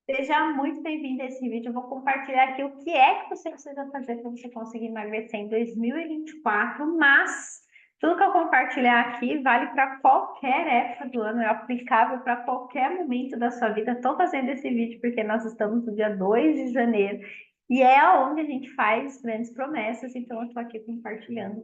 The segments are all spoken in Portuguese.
Seja muito bem-vindo a esse vídeo. Eu vou compartilhar aqui o que é que você precisa fazer para você conseguir emagrecer em 2024, mas tudo que eu compartilhar aqui vale para qualquer época do ano, é aplicável para qualquer momento da sua vida. Estou fazendo esse vídeo porque nós estamos no dia 2 de janeiro e é onde a gente faz grandes promessas, então eu estou aqui compartilhando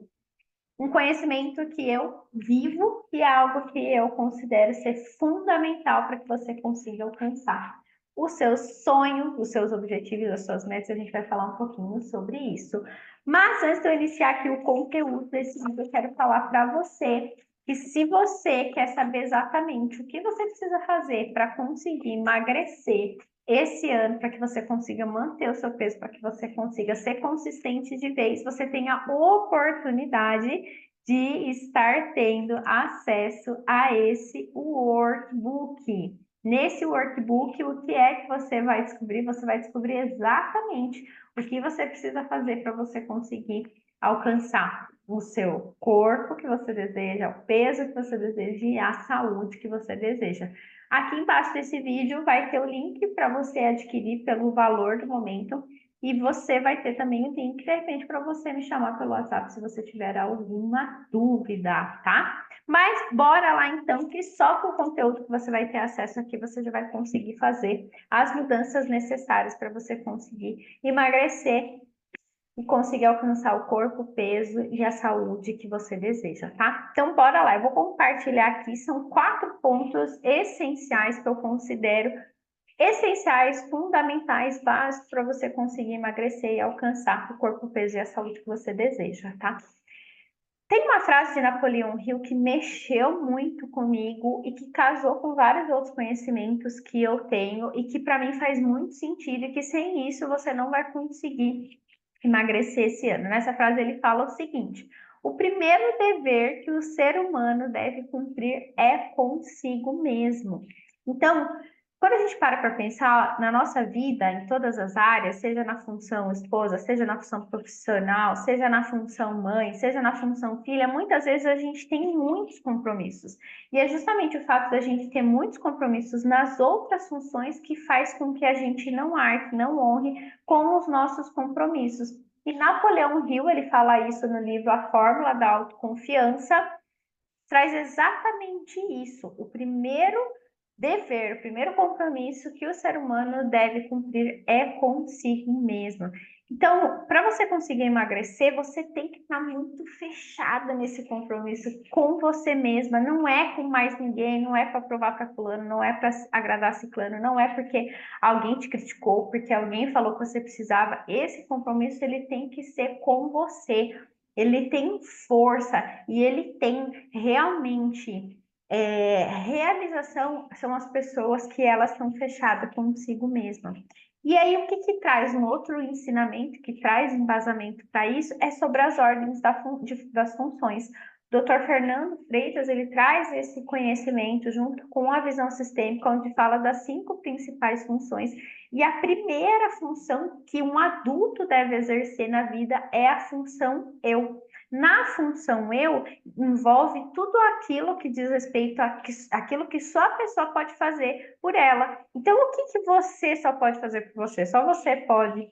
um conhecimento que eu vivo e é algo que eu considero ser fundamental para que você consiga alcançar o seu sonho, os seus objetivos, as suas metas. A gente vai falar um pouquinho sobre isso. Mas antes de eu iniciar aqui o conteúdo desse vídeo, eu quero falar para você que se você quer saber exatamente o que você precisa fazer para conseguir emagrecer esse ano, para que você consiga manter o seu peso, para que você consiga ser consistente de vez, você tem a oportunidade de estar tendo acesso a esse workbook. Nesse workbook, o que é que você vai descobrir? Você vai descobrir exatamente o que você precisa fazer para você conseguir alcançar o seu corpo que você deseja, o peso que você deseja e a saúde que você deseja. Aqui embaixo desse vídeo vai ter o link para você adquirir pelo valor do momento. E você vai ter também o link, de repente, para você me chamar pelo WhatsApp se você tiver alguma dúvida, tá? Mas bora lá então, que só com o conteúdo que você vai ter acesso aqui, você já vai conseguir fazer as mudanças necessárias para você conseguir emagrecer e conseguir alcançar o corpo, o peso e a saúde que você deseja, tá? Então bora lá, eu vou compartilhar aqui, são 4 pontos essenciais que eu considero essenciais, fundamentais, básicos para você conseguir emagrecer e alcançar o corpo, o peso e a saúde que você deseja, tá? Tem uma frase de Napoleão Hill que mexeu muito comigo e que casou com vários outros conhecimentos que eu tenho e que para mim faz muito sentido e que sem isso você não vai conseguir emagrecer esse ano. Nessa frase ele fala o seguinte: o primeiro dever que o ser humano deve cumprir é consigo mesmo. Então, quando a gente para pensar na nossa vida, em todas as áreas, seja na função esposa, seja na função profissional, seja na função mãe, seja na função filha, muitas vezes a gente tem muitos compromissos. E é justamente o fato da gente ter muitos compromissos nas outras funções que faz com que a gente não arque, não honre com os nossos compromissos. E Napoleão Hill, ele fala isso no livro A Fórmula da Autoconfiança, traz exatamente isso. O primeiro dever, o primeiro compromisso que o ser humano deve cumprir é consigo mesmo. Então, para você conseguir emagrecer, você tem que estar muito fechada nesse compromisso com você mesma. Não é com mais ninguém, não é para provar para fulano, não é para agradar ciclano, não é porque alguém te criticou, porque alguém falou que você precisava. Esse compromisso ele tem que ser com você. Ele tem força e ele tem realmente realização são as pessoas que elas estão fechadas consigo mesma. E aí, o que que traz um outro ensinamento que traz embasamento para isso é sobre as ordens das funções. Dr. Fernando Freitas, ele traz esse conhecimento junto com a visão sistêmica, onde fala das 5 principais funções. E a primeira função que um adulto deve exercer na vida é a função eu. Na função eu, envolve tudo aquilo que diz respeito àquilo que só a pessoa pode fazer por ela. Então, o que que você só pode fazer por você? Só você pode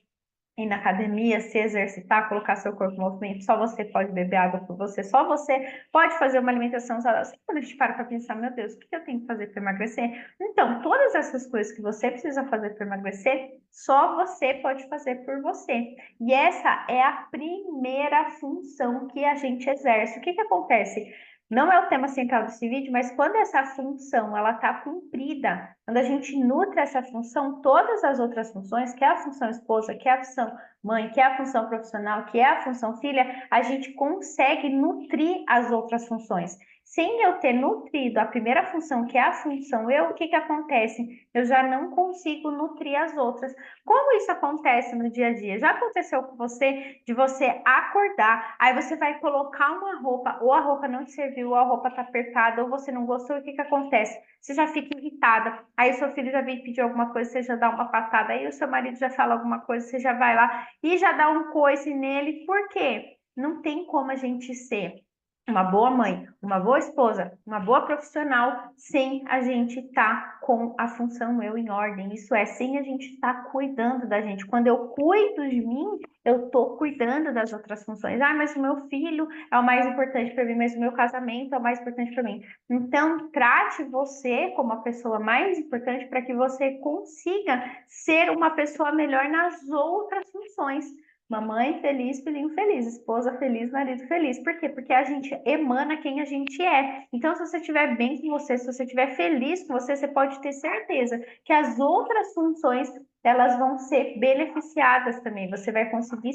ir na academia, se exercitar, colocar seu corpo em movimento, só você pode beber água por você, só você pode fazer uma alimentação saudável. Sempre quando a gente para pensar, meu Deus, o que eu tenho que fazer para emagrecer? Então, todas essas coisas que você precisa fazer para emagrecer, só você pode fazer por você. E essa é a primeira função que a gente exerce. O que que acontece? Não é o tema central desse vídeo, mas quando essa função ela está cumprida, quando a gente nutre essa função, todas as outras funções, que é a função esposa, que é a função mãe, que é a função profissional, que é a função filha, a gente consegue nutrir as outras funções. Sem eu ter nutrido a primeira função, que é a função eu, o que que acontece? Eu já não consigo nutrir as outras. Como isso acontece no dia a dia? Já aconteceu com você de você acordar, aí você vai colocar uma roupa, ou a roupa não te serviu, ou a roupa tá apertada, ou você não gostou, o que que acontece? Você já fica irritada, aí o seu filho já vem pedir alguma coisa, você já dá uma patada, aí o seu marido já fala alguma coisa, você já vai lá e já dá um coice nele. Por quê? Não tem como a gente ser uma boa mãe, uma boa esposa, uma boa profissional, sem a gente estar com a função eu em ordem. Isso é, sem a gente estar cuidando da gente. Quando eu cuido de mim, eu estou cuidando das outras funções. Ah, mas o meu filho é o mais importante para mim, mas o meu casamento é o mais importante para mim. Então, trate você como a pessoa mais importante para que você consiga ser uma pessoa melhor nas outras funções. Mamãe feliz, filhinho feliz, esposa feliz, marido feliz. Por quê? Porque a gente emana quem a gente é. Então, se você estiver bem com você, se você estiver feliz com você, você pode ter certeza que as outras funções elas vão ser beneficiadas também. Você vai conseguir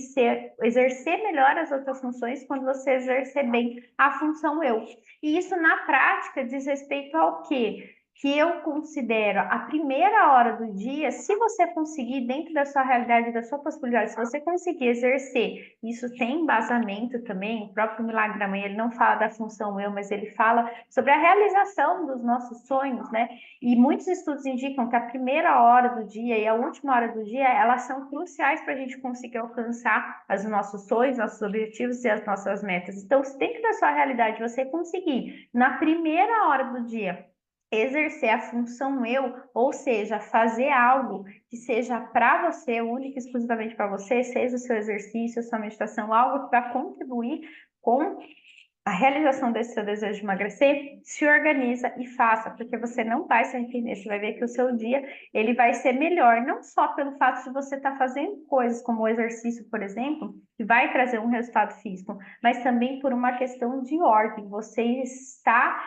exercer melhor as outras funções quando você exercer bem a função eu. E isso na prática diz respeito ao quê? Que eu considero a primeira hora do dia, se você conseguir, dentro da sua realidade, da sua possibilidade, se você conseguir exercer, isso tem embasamento também, o próprio Milagre da Manhã, ele não fala da função eu, mas ele fala sobre a realização dos nossos sonhos, né? E muitos estudos indicam que a primeira hora do dia e a última hora do dia, elas são cruciais para a gente conseguir alcançar os nossos sonhos, nossos objetivos e as nossas metas. Então, se dentro da sua realidade você conseguir, na primeira hora do dia, exercer a função eu, ou seja, fazer algo que seja para você, única e exclusivamente para você, seja o seu exercício, a sua meditação, algo que vai contribuir com a realização desse seu desejo de emagrecer, se organiza e faça, porque você não vai se arrepender, você vai ver que o seu dia ele vai ser melhor, não só pelo fato de você estar fazendo coisas como o exercício, por exemplo, que vai trazer um resultado físico, mas também por uma questão de ordem, você está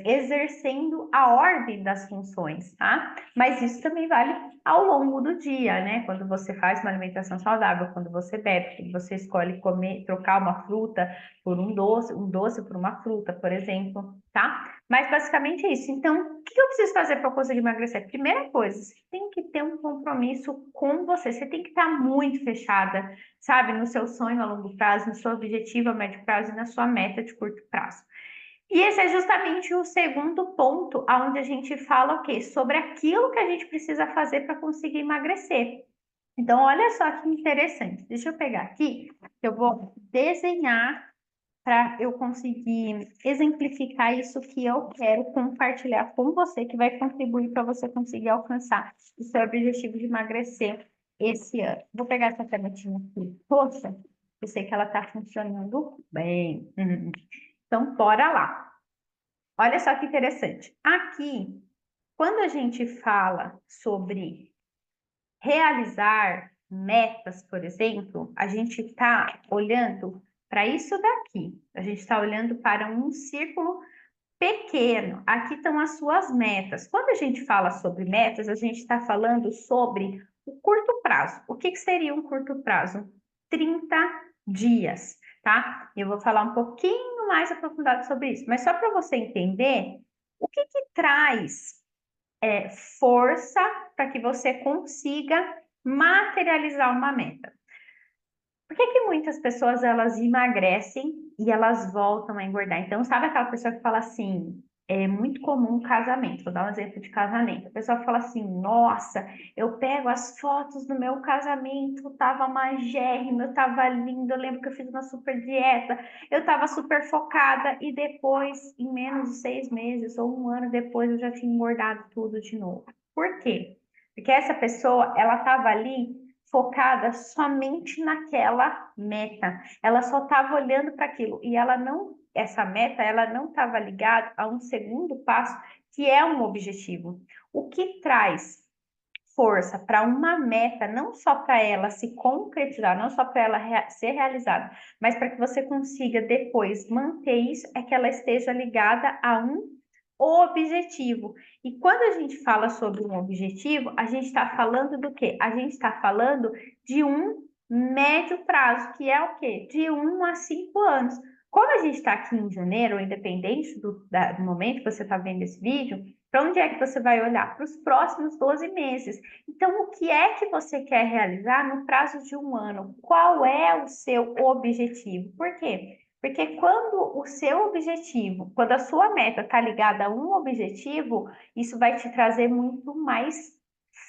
exercendo a ordem das funções, tá? Mas isso também vale ao longo do dia, né? Quando você faz uma alimentação saudável, quando você bebe, quando você escolhe comer, trocar uma fruta por um doce por uma fruta, por exemplo, tá? Mas basicamente é isso. Então, o que eu preciso fazer para eu conseguir emagrecer? Primeira coisa, você tem que ter um compromisso com você. Você tem que estar muito fechada, sabe, no seu sonho a longo prazo, no seu objetivo a médio prazo e na sua meta de curto prazo. E esse é justamente o segundo ponto, onde a gente fala o quê? Sobre aquilo que a gente precisa fazer para conseguir emagrecer. Então, olha só que interessante. Deixa eu pegar aqui, eu vou desenhar para eu conseguir exemplificar isso que eu quero compartilhar com você, que vai contribuir para você conseguir alcançar o seu objetivo de emagrecer esse ano. Vou pegar essa canetinha aqui. Poxa, eu sei que ela está funcionando bem. Então, bora lá. Olha só que interessante. Aqui, quando a gente fala sobre realizar metas, por exemplo, a gente está olhando para isso daqui. A gente está olhando para um círculo pequeno. Aqui estão as suas metas. Quando a gente fala sobre metas, a gente está falando sobre o curto prazo. O que seria um curto prazo? 30 dias, tá? Eu vou falar um pouquinho mais aprofundado sobre isso, mas só para você entender o que traz força para que você consiga materializar uma meta. Por que muitas pessoas elas emagrecem e elas voltam a engordar? Então, sabe aquela pessoa que fala assim, é muito comum casamento, vou dar um exemplo de casamento. A pessoa fala assim, nossa, eu pego as fotos do meu casamento, tava magérrimo, eu tava lindo, eu lembro que eu fiz uma super dieta, eu tava super focada e depois, em menos de 6 meses ou um ano depois, eu já tinha engordado tudo de novo. Por quê? Porque essa pessoa, ela tava ali focada somente naquela meta. Ela só estava olhando para aquilo e ela não, essa meta, ela não estava ligada a um segundo passo que é um objetivo. O que traz força para uma meta, não só para ela se concretizar, não só para ela ser realizada, mas para que você consiga depois manter isso, é que ela esteja ligada a um objetivo. E quando a gente fala sobre um objetivo, a gente está falando do quê? A gente está falando de um médio prazo, que é o quê? De 1 a 5 anos. Como a gente está aqui em janeiro, independente do momento que você está vendo esse vídeo, para onde é que você vai olhar? Para os próximos 12 meses. Então, o que é que você quer realizar no prazo de um ano? Qual é o seu objetivo? Por quê? Porque quando o seu objetivo, quando a sua meta está ligada a um objetivo, isso vai te trazer muito mais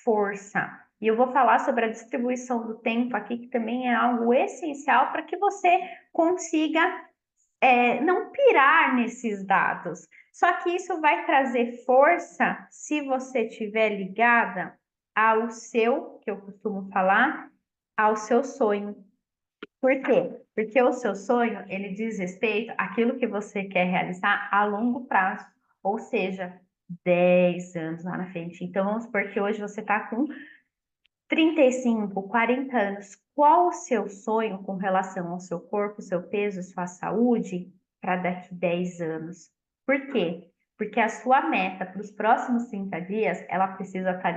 força. E eu vou falar sobre a distribuição do tempo aqui, que também é algo essencial para que você consiga não pirar nesses dados. Só que isso vai trazer força se você estiver ligada ao seu, que eu costumo falar, ao seu sonho. Por quê? Porque o seu sonho, ele diz respeito àquilo que você quer realizar a longo prazo, ou seja, 10 anos lá na frente. Então, vamos supor que hoje você está com 35, 40 anos. Qual o seu sonho com relação ao seu corpo, seu peso, sua saúde para daqui 10 anos? Por quê? Porque a sua meta para os próximos 30 dias, ela precisa estar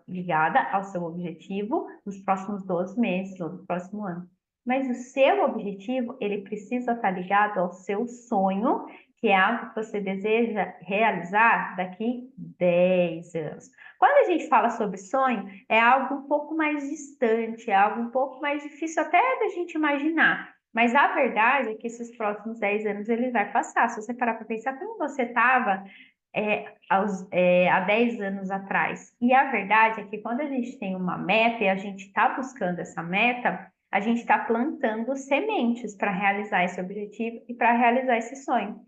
ligada ao seu objetivo nos próximos 12 meses ou no próximo ano. Mas o seu objetivo, ele precisa estar ligado ao seu sonho, que é algo que você deseja realizar daqui 10 anos. Quando a gente fala sobre sonho, é algo um pouco mais distante, é algo um pouco mais difícil até da gente imaginar. Mas a verdade é que esses próximos 10 anos ele vai passar. Se você parar para pensar como você estava há 10 anos atrás. E a verdade é que quando a gente tem uma meta e a gente está buscando essa meta, a gente está plantando sementes para realizar esse objetivo e para realizar esse sonho.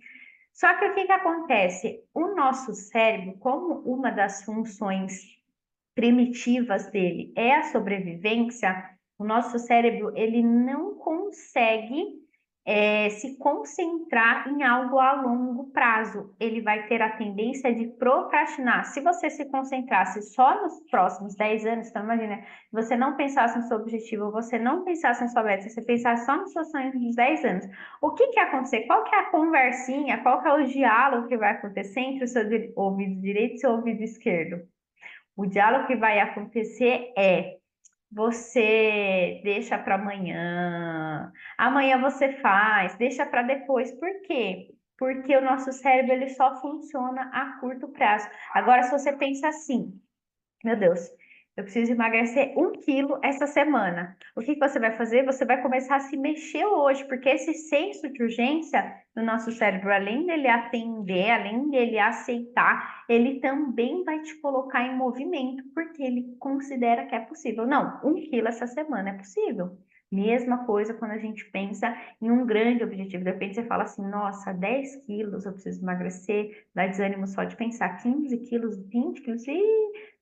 Só que o que acontece? O nosso cérebro, como uma das funções primitivas dele é a sobrevivência, o nosso cérebro ele não consegue se concentrar em algo a longo prazo. Ele vai ter a tendência de procrastinar. Se você se concentrasse só nos próximos 10 anos, então imagina, você não pensasse no seu objetivo, você não pensasse na sua meta, você pensasse só nos seus sonhos dos 10 anos, o que que ia acontecer? Qual que é a conversinha, qual que é o diálogo que vai acontecer entre o seu ouvido direito e o seu ouvido esquerdo? O diálogo que vai acontecer é: você deixa para amanhã, amanhã você faz, deixa para depois. Por quê? Porque o nosso cérebro ele só funciona a curto prazo. Agora, se você pensa assim, meu Deus, eu preciso emagrecer 1 quilo essa semana. O que que você vai fazer? Você vai começar a se mexer hoje, porque esse senso de urgência no nosso cérebro, além dele atender, além dele aceitar, ele também vai te colocar em movimento, porque ele considera que é possível. Não, 1 quilo essa semana é possível. Mesma coisa quando a gente pensa em um grande objetivo. De repente você fala assim, nossa, 10 quilos eu preciso emagrecer, dá desânimo só de pensar, 15 quilos, 20 quilos,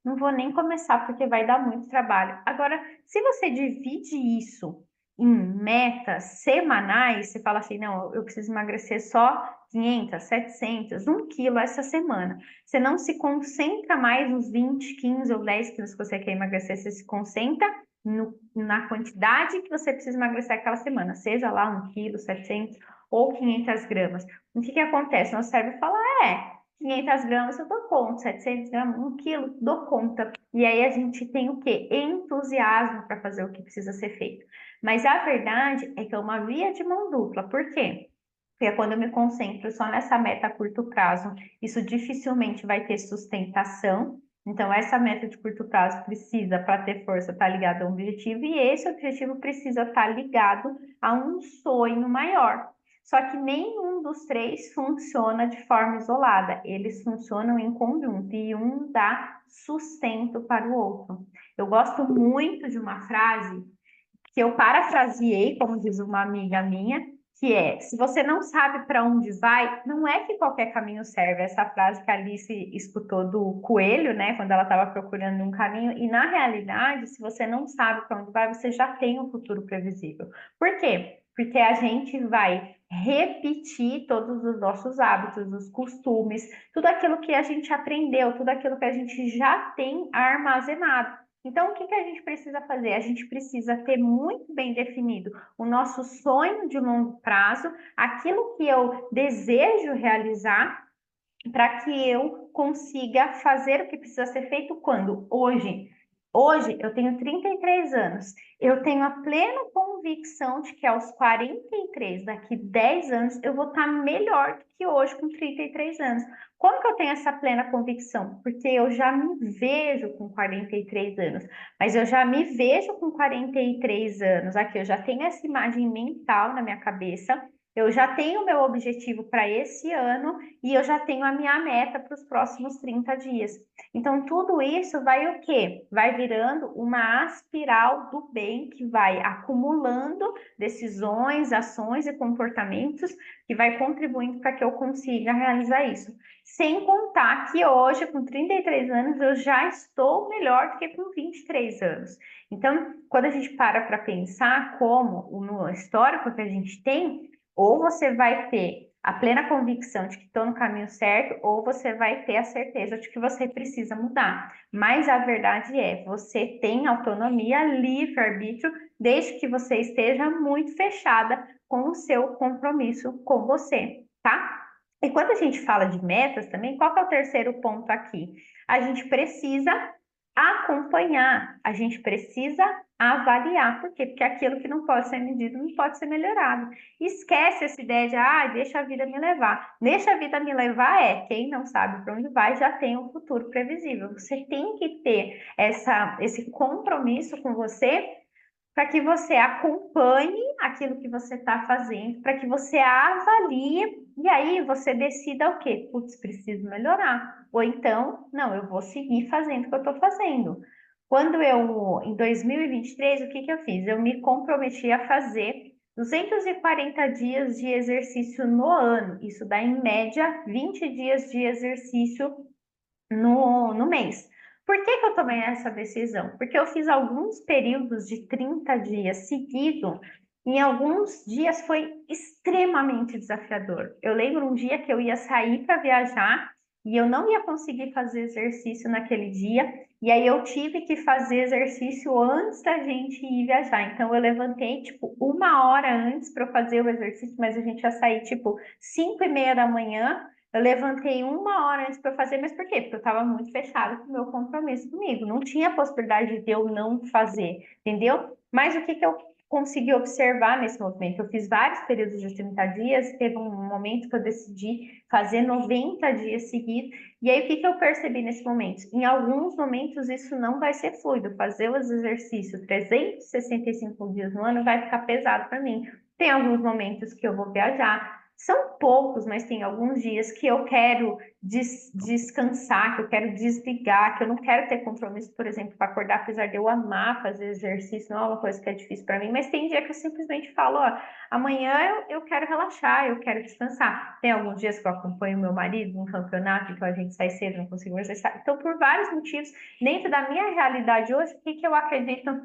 não vou nem começar porque vai dar muito trabalho. Agora, se você divide isso em metas semanais, você fala assim, não, eu preciso emagrecer só 500, 700, 1 quilo essa semana. Você não se concentra mais nos 20, 15 ou 10 quilos que você quer emagrecer, você se concentra na quantidade que você precisa emagrecer aquela semana, seja lá 1 quilo, 700 ou 500 gramas. O que que acontece? Nosso cérebro fala, 500 gramas eu dou conta, 700 gramas, 1 quilo, dou conta. E aí a gente tem o quê? Entusiasmo para fazer o que precisa ser feito. Mas a verdade é que é uma via de mão dupla. Por quê? Porque quando eu me concentro só nessa meta a curto prazo, isso dificilmente vai ter sustentação. Então, essa meta de curto prazo precisa, para ter força, estar ligada a um objetivo, e esse objetivo precisa estar ligado a um sonho maior. Só que nenhum dos três funciona de forma isolada, eles funcionam em conjunto e um dá sustento para o outro. Eu gosto muito de uma frase que eu parafraseei, como diz uma amiga minha, que é: se você não sabe para onde vai, não é que qualquer caminho serve. Essa frase que a Alice escutou do coelho, né, quando ela estava procurando um caminho, e na realidade, se você não sabe para onde vai, você já tem um futuro previsível. Por quê? Porque a gente vai repetir todos os nossos hábitos, os costumes, tudo aquilo que a gente aprendeu, tudo aquilo que a gente já tem armazenado. Então, o que que a gente precisa fazer? A gente precisa ter muito bem definido o nosso sonho de longo prazo, aquilo que eu desejo realizar, para que eu consiga fazer o que precisa ser feito quando? Hoje. Hoje eu tenho 33 anos. Eu tenho a plena convicção de que aos 43, daqui 10 anos, eu vou estar melhor do que hoje com 33 anos. Como que eu tenho essa plena convicção? Porque eu já me vejo com 43 anos, mas eu já me vejo com 43 anos aqui, eu já tenho essa imagem mental na minha cabeça eu já tenho o meu objetivo para esse ano e eu já tenho a minha meta para os próximos 30 dias. Então, tudo isso vai o quê? Vai virando uma espiral do bem que vai acumulando decisões, ações e comportamentos que vai contribuindo para que eu consiga realizar isso. Sem contar que hoje, com 33 anos, eu já estou melhor do que com 23 anos. Então, quando a gente para pensar como no histórico que a gente tem, ou você vai ter a plena convicção de que estou no caminho certo, ou você vai ter a certeza de que você precisa mudar. Mas a verdade é, você tem autonomia, livre-arbítrio, desde que você esteja muito fechada com o seu compromisso com você, tá? E quando a gente fala de metas também, qual que é o terceiro ponto aqui? A gente precisa acompanhar, a gente precisa avaliar. Por quê? Porque aquilo que não pode ser medido não pode ser melhorado. Esquece essa ideia de, deixa a vida me levar. Deixa a vida me levar quem não sabe para onde vai já tem um futuro previsível. Você tem que ter esse compromisso com você para que você acompanhe aquilo que você está fazendo, para que você avalie e aí você decida o quê? Putz, preciso melhorar. Ou então, não, eu vou seguir fazendo o que eu estou fazendo. Em 2023, o que que eu fiz? Eu me comprometi a fazer 240 dias de exercício no ano. Isso dá, em média, 20 dias de exercício no mês. Por que que eu tomei essa decisão? Porque eu fiz alguns períodos de 30 dias seguidos. Em alguns dias foi extremamente desafiador. Eu lembro um dia que eu ia sair para viajar e eu não ia conseguir fazer exercício naquele dia. E aí eu tive que fazer exercício antes da gente ir viajar. Então eu levantei tipo 1 hora antes para fazer o exercício, mas a gente ia sair tipo 5:30 da manhã. Eu levantei 1 hora antes para fazer, mas por quê? Porque eu estava muito fechada com o meu compromisso comigo. Não tinha possibilidade de eu não fazer, entendeu? Mas o que que eu consegui observar nesse movimento? Eu fiz vários períodos de 30 dias, teve um momento que eu decidi fazer 90 dias seguidos, e aí o que que eu percebi nesse momento? Em alguns momentos isso não vai ser fluido, fazer os exercícios 365 dias no ano vai ficar pesado para mim. Tem alguns momentos que eu vou viajar, são poucos, mas tem alguns dias que eu quero descansar, que eu quero desligar, que eu não quero ter compromisso, por exemplo, para acordar, apesar de eu amar fazer exercício, não é uma coisa que é difícil para mim, mas tem dia que eu simplesmente falo, amanhã eu quero relaxar, eu quero descansar. Tem alguns dias que eu acompanho meu marido num campeonato, então a gente sai cedo, não consigo exercitar. Então, por vários motivos, dentro da minha realidade hoje, o que que eu acredito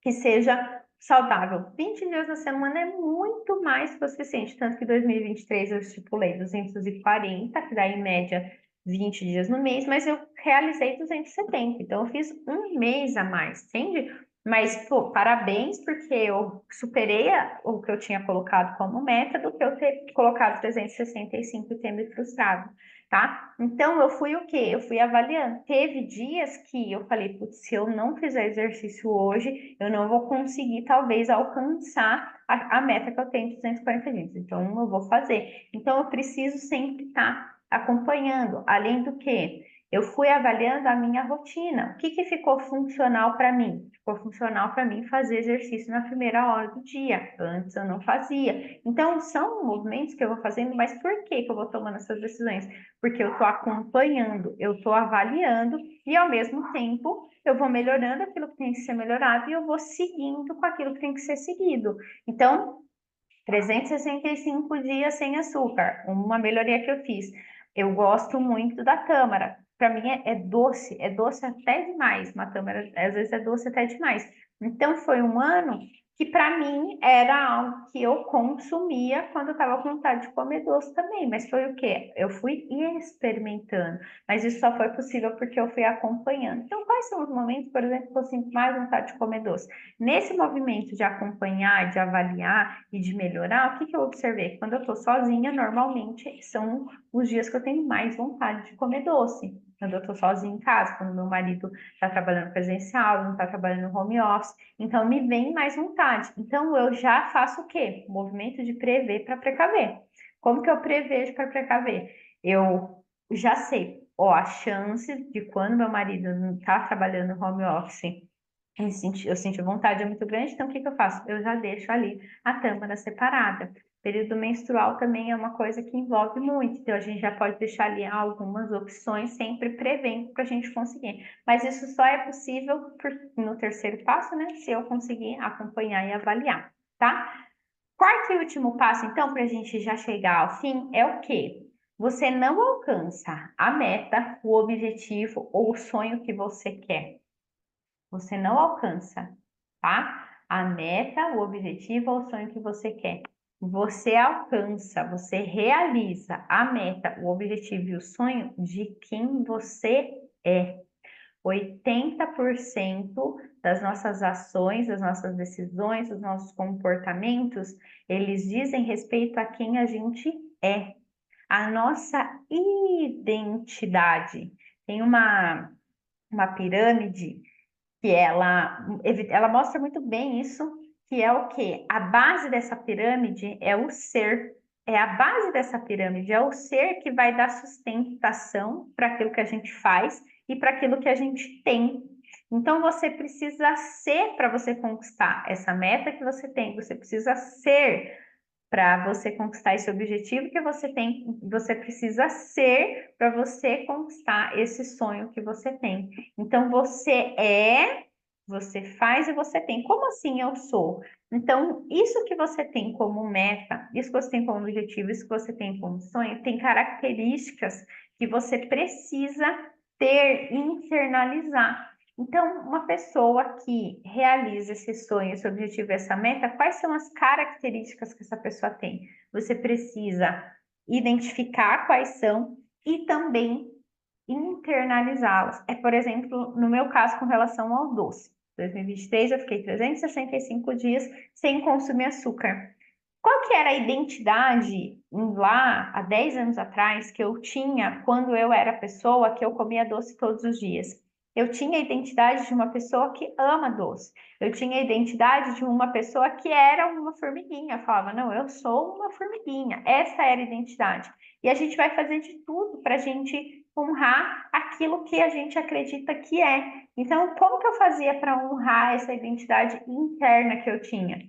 que seja saudável? 20 dias na semana é muito mais que o suficiente, tanto que em 2023 eu estipulei 240, que dá em média 20 dias no mês, mas eu realizei 270, então eu fiz um mês a mais, entende? Mas, pô, parabéns, porque eu superei o que eu tinha colocado como meta do que eu ter colocado 365 e ter me frustrado, tá? Então, eu fui o quê? Eu fui avaliando. Teve dias que eu falei, putz, se eu não fizer exercício hoje, eu não vou conseguir, talvez, alcançar a meta que eu tenho de 240 dias. Então, eu vou fazer. Então, eu preciso sempre estar acompanhando. Além do que, eu fui avaliando a minha rotina. O que que ficou funcional para mim? Ficou funcional para mim fazer exercício na primeira hora do dia. Antes eu não fazia. Então, são movimentos que eu vou fazendo, mas por que que eu vou tomando essas decisões? Porque eu estou acompanhando, eu estou avaliando e, ao mesmo tempo, eu vou melhorando aquilo que tem que ser melhorado e eu vou seguindo com aquilo que tem que ser seguido. Então, 365 dias sem açúcar, uma melhoria que eu fiz. Eu gosto muito da tâmara. Para mim é doce até demais. Uma tâmara às vezes é doce até demais. Então foi um ano que para mim era algo que eu consumia quando eu estava com vontade de comer doce também. Mas foi o quê? Eu fui experimentando. Mas isso só foi possível porque eu fui acompanhando. Então, quais são os momentos, por exemplo, que eu sinto mais vontade de comer doce? Nesse movimento de acompanhar, de avaliar e de melhorar, o que que eu observei? Quando eu estou sozinha, normalmente são os dias que eu tenho mais vontade de comer doce. Quando eu estou sozinha em casa, quando meu marido está trabalhando presencial, não está trabalhando no home office, então me vem mais vontade. Então eu já faço o quê? O movimento de prever para precaver. Como que eu prevejo para precaver? Eu já sei, a chance de quando meu marido não está trabalhando no home office eu senti vontade é muito grande, então o que que eu faço? Eu já deixo ali a tâmara separada. Período menstrual também é uma coisa que envolve muito, então a gente já pode deixar ali algumas opções, sempre prevendo para a gente conseguir. Mas isso só é possível no terceiro passo, né? Se eu conseguir acompanhar e avaliar, tá? Quarto e último passo, então, para a gente já chegar ao fim, é o quê? Você não alcança a meta, o objetivo ou o sonho que você quer. Você não alcança, tá? A meta, o objetivo ou o sonho que você quer. Você alcança, você realiza a meta, o objetivo e o sonho de quem você é. 80% das nossas ações, das nossas decisões, dos nossos comportamentos, eles dizem respeito a quem a gente é, a nossa identidade. Tem uma pirâmide que ela mostra muito bem isso, que é o quê? A base dessa pirâmide é o ser. É a base dessa pirâmide, é o ser que vai dar sustentação para aquilo que a gente faz e para aquilo que a gente tem. Então você precisa ser para você conquistar essa meta que você tem, você precisa ser para você conquistar esse objetivo que você tem, você precisa ser para você conquistar esse sonho que você tem. Então você é, você faz e você tem. Como assim eu sou? Então, isso que você tem como meta, isso que você tem como objetivo, isso que você tem como sonho, tem características que você precisa ter e internalizar. Então, uma pessoa que realiza esse sonho, esse objetivo, essa meta, quais são as características que essa pessoa tem? Você precisa identificar quais são e também internalizá-las. É, por exemplo, no meu caso, com relação ao doce. Em 2023, eu fiquei 365 dias sem consumir açúcar. Qual que era a identidade lá, há 10 anos atrás, que eu tinha quando eu era a pessoa que eu comia doce todos os dias? Eu tinha a identidade de uma pessoa que ama doce. Eu tinha a identidade de uma pessoa que era uma formiguinha. Eu falava, não, eu sou uma formiguinha. Essa era a identidade. E a gente vai fazer de tudo para a gente honrar aquilo que a gente acredita que é. Então, como que eu fazia para honrar essa identidade interna que eu tinha?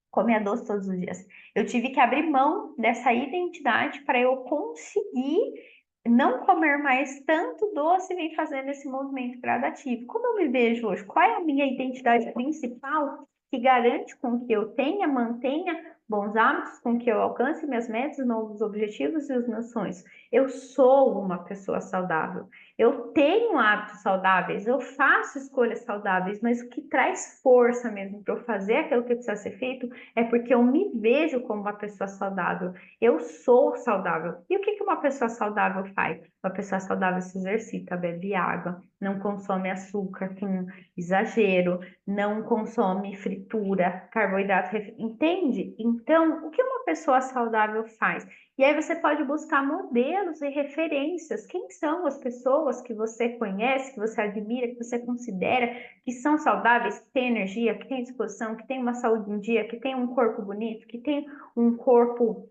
Comia doce todos os dias. Eu tive que abrir mão dessa identidade para eu conseguir não comer mais tanto doce e vem fazendo esse movimento gradativo. Como eu me vejo hoje? Qual é a minha identidade principal que garante com que eu tenha, mantenha bons hábitos, com que eu alcance minhas metas, novos objetivos e os meus sonhos? Eu sou uma pessoa saudável. Eu tenho hábitos saudáveis, eu faço escolhas saudáveis, mas o que traz força mesmo para eu fazer aquilo que precisa ser feito é porque eu me vejo como uma pessoa saudável. Eu sou saudável. E o que que uma pessoa saudável faz? Uma pessoa saudável se exercita, bebe água, não consome açúcar com exagero, não consome fritura, carboidrato, entende? Então, o que uma pessoa saudável faz? E aí você pode buscar modelos e referências. Quem são as pessoas que você conhece, que você admira, que você considera que são saudáveis, que têm energia, que têm disposição, que têm uma saúde em dia, que têm um corpo bonito, que têm um corpo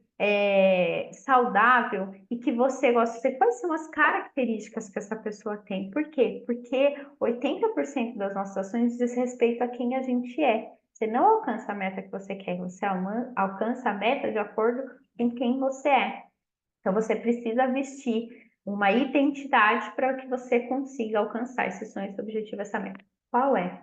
saudável e que você gosta de ser? Quais são as características que essa pessoa tem? Por quê? Porque 80% das nossas ações diz respeito a quem a gente é. Você não alcança a meta que você quer, você alcança a meta de acordo com quem você é. Então você precisa vestir uma identidade para que você consiga alcançar esse sonho, esse objetivo, essa meta. Qual é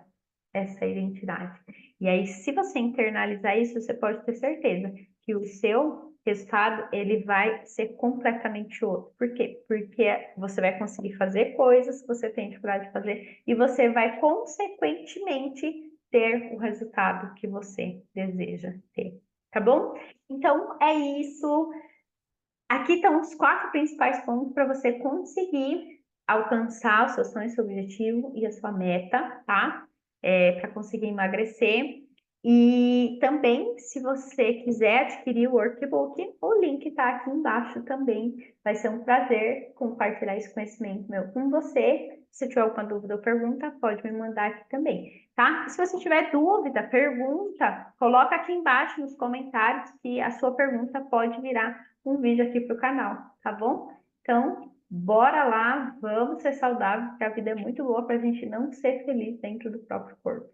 essa identidade? E aí, se você internalizar isso, você pode ter certeza que o seu resultado ele vai ser completamente outro. Por quê? Porque você vai conseguir fazer coisas que você tem dificuldade de fazer e você vai consequentemente ter o resultado que você deseja ter, tá bom? Então é isso. Aqui estão os 4 principais pontos para você conseguir alcançar o seu sonho, seu objetivo e a sua meta, tá? Para conseguir emagrecer. E também, se você quiser adquirir o workbook, o link está aqui embaixo também. Vai ser um prazer compartilhar esse conhecimento meu com você. Se tiver alguma dúvida ou pergunta, pode me mandar aqui também, tá? E se você tiver dúvida, pergunta, coloca aqui embaixo nos comentários que a sua pergunta pode virar um vídeo aqui para o canal, tá bom? Então, bora lá, vamos ser saudáveis, porque a vida é muito boa para a gente não ser feliz dentro do próprio corpo.